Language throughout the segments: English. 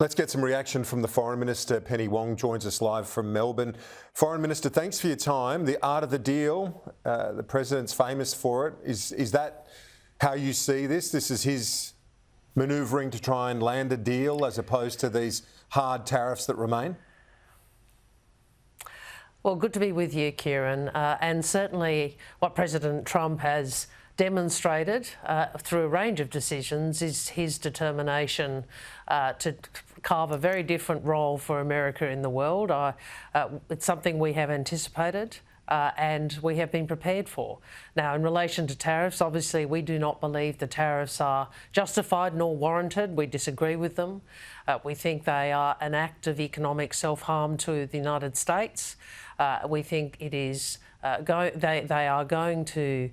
Let's get some reaction from the Foreign Minister. Penny Wong joins us live from Melbourne. Foreign Minister, thanks for your time. The art of the deal, the President's famous for it. Is that how you see this? This is his manoeuvring to try and land a deal as opposed to these hard tariffs that remain? Well, good to be with you, Kieran. And certainly what President Trump has demonstrated through a range of decisions is his determination to carve a very different role for America in the world. It's something we have anticipated and we have been prepared for. Now, in relation to tariffs, obviously we do not believe the tariffs are justified nor warranted. We disagree with them. We think they are an act of economic self-harm to the United States. We think it is they are going to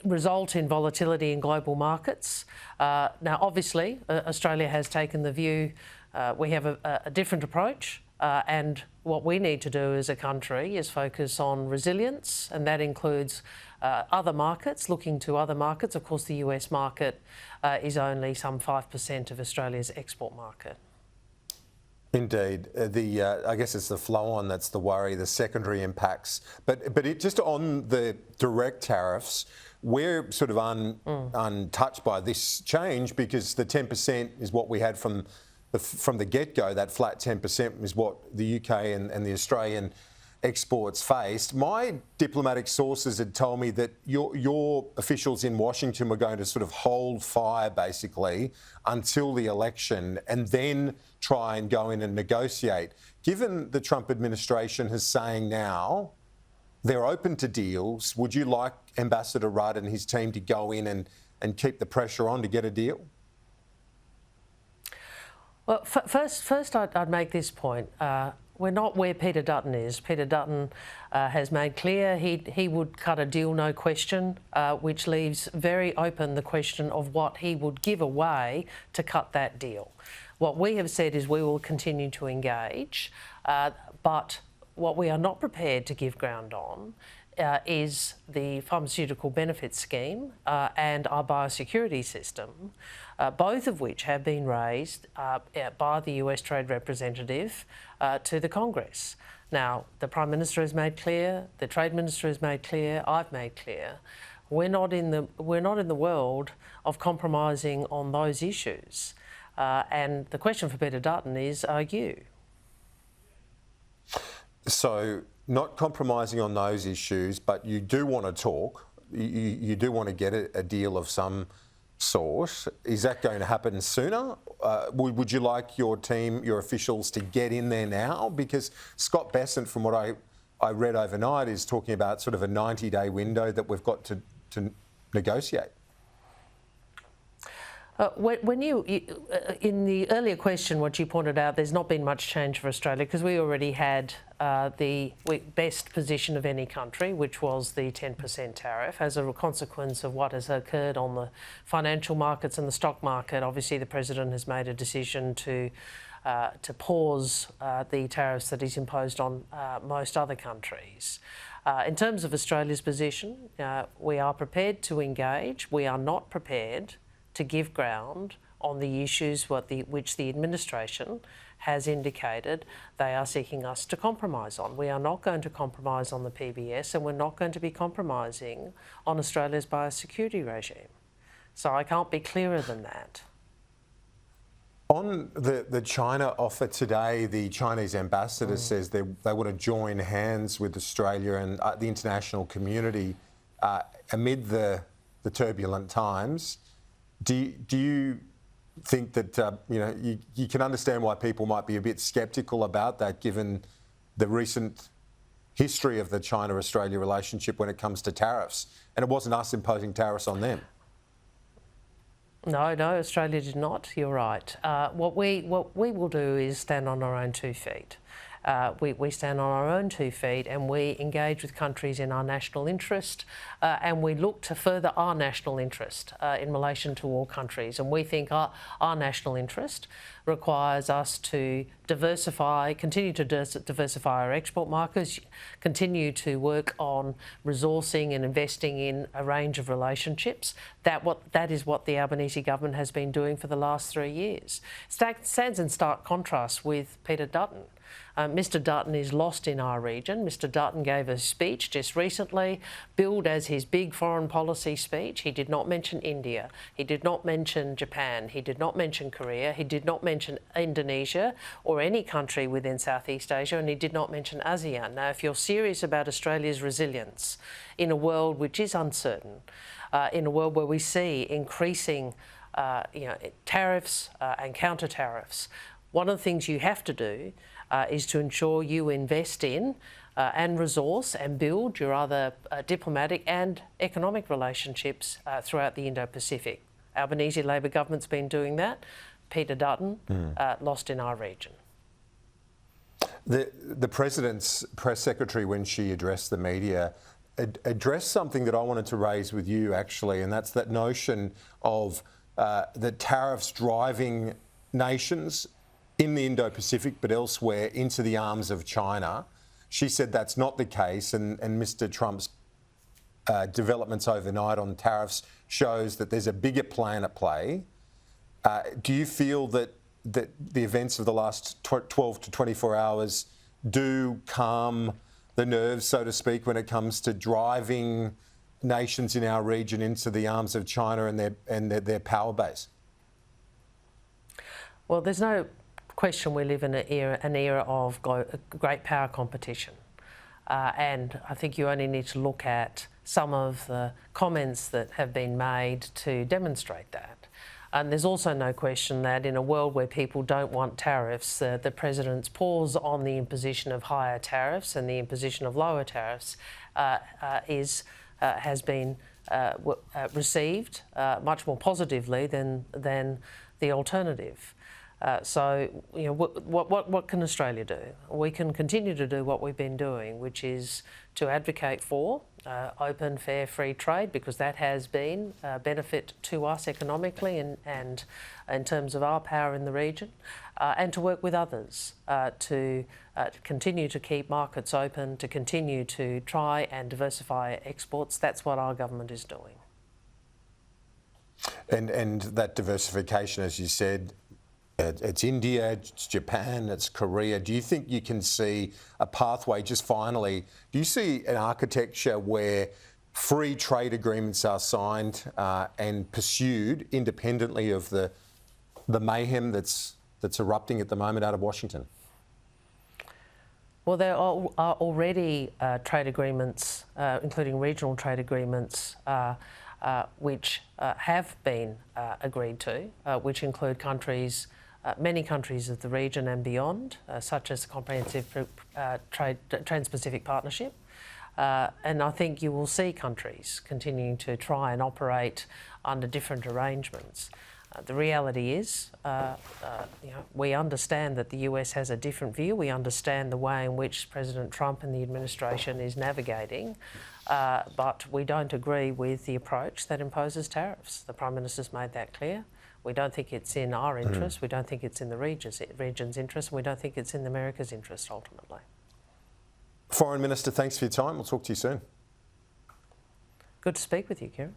result in volatility in global markets. Now, obviously, Australia has taken the view we have a different approach, and what we need to do as a country is focus on resilience, and that includes other markets, looking to other markets. Of course, the US market is only some 5% of Australia's export market. Indeed. I guess it's the flow-on that's the worry, the secondary impacts. But just on the direct tariffs, we're sort of untouched by this change because the 10% is what we had from the get-go. That flat 10% is what the UK and the Australian exports faced. My diplomatic sources had told me that your officials in Washington were going to sort of hold fire basically until the election and then try and go in and negotiate. Given the Trump administration is saying now they're open to deals, would you like Ambassador Rudd and his team to go in and keep the pressure on to get a deal? Well, first I'd make this point. We're not where Peter Dutton is. Peter Dutton has made clear he would cut a deal, no question, which leaves very open the question of what he would give away to cut that deal. What we have said is we will continue to engage, but what we are not prepared to give ground on is the pharmaceutical benefits scheme and our biosecurity system, both of which have been raised by the US Trade Representative to the Congress. Now, the Prime Minister has made clear, the Trade Minister has made clear, I've made clear, we're not in the world of compromising on those issues. And the question for Peter Dutton is, are you? So, not compromising on those issues, but you do want to talk. You do want to get a deal of some sort. Is that going to happen sooner? Would you like your team, your officials, to get in there now? Because Scott Bessent, from what I read overnight, is talking about sort of a 90-day window that we've got to negotiate. When in the earlier question, what you pointed out, there's not been much change for Australia because we already had the best position of any country, which was the 10% tariff. As a consequence of what has occurred on the financial markets and the stock market, obviously the President has made a decision to pause the tariffs that he's imposed on most other countries. In terms of Australia's position, we are prepared to engage. We are not prepared to give ground on the issues which the administration has indicated they are seeking us to compromise on. We are not going to compromise on the PBS, and we're not going to be compromising on Australia's biosecurity regime. So I can't be clearer than that. On the China offer today, the Chinese ambassador says they want to join hands with Australia and the international community amid the turbulent times. Do you think that you can understand why people might be a bit sceptical about that, given the recent history of the China-Australia relationship when it comes to tariffs? And it wasn't us imposing tariffs on them. No, Australia did not. You're right. What we will do is stand on our own 2 feet. We stand on our own 2 feet, and we engage with countries in our national interest, and we look to further our national interest in relation to all countries. And we think our national interest requires us to continue to diversify our export markets, continue to work on resourcing and investing in a range of relationships. That is what the Albanese government has been doing for the last 3 years. Stands in stark contrast with Peter Dutton. Mr Dutton is lost in our region. Mr Dutton gave a speech just recently, billed as his big foreign policy speech. He did not mention India. He did not mention Japan. He did not mention Korea. He did not mention Indonesia or any country within Southeast Asia, and he did not mention ASEAN. Now, if you're serious about Australia's resilience in a world which is uncertain, in a world where we see increasing tariffs and counter tariffs, one of the things you have to do is to ensure you invest in and resource and build your other diplomatic and economic relationships throughout the Indo-Pacific. Albanese Labor government's been doing that. Peter Dutton lost in our region. The President's press secretary, when she addressed the media, addressed something that I wanted to raise with you, actually, and that's that notion of the tariffs driving nations in the Indo-Pacific but elsewhere into the arms of China. She said that's not the case, and Mr Trump's developments overnight on tariffs shows that there's a bigger plan at play. Do you feel that the events of the last 12 to 24 hours do calm the nerves, so to speak, when it comes to driving nations in our region into the arms of China and their power base? Well, there's no question we live in an era of great power competition. And I think you only need to look at some of the comments that have been made to demonstrate that. And there's also no question that in a world where people don't want tariffs, the President's pause on the imposition of higher tariffs and the imposition of lower tariffs has been received much more positively than the alternative. So, what can Australia do? We can continue to do what we've been doing, which is to advocate for open, fair, free trade, because that has been a benefit to us economically and in terms of our power in the region, and to work with others to continue to keep markets open, to continue to try and diversify exports. That's what our government is doing. And that diversification, as you said, it's India, it's Japan, it's Korea. Do you think you can see a pathway, just finally, do you see an architecture where free trade agreements are signed and pursued independently of the mayhem that's erupting at the moment out of Washington? Well, there are already trade agreements, including regional trade agreements, which have been agreed to, which include many countries of the region and beyond, such as the Comprehensive Trans-Pacific Partnership. And I think you will see countries continuing to try and operate under different arrangements. The reality is, we understand that the US has a different view. We understand the way in which President Trump and the administration is navigating, but we don't agree with the approach that imposes tariffs. The Prime Minister's made that clear. We don't think it's in our interest. We don't think it's in the region's interest. And we don't think it's in America's interest, ultimately. Foreign Minister, thanks for your time. We'll talk to you soon. Good to speak with you, Kieran.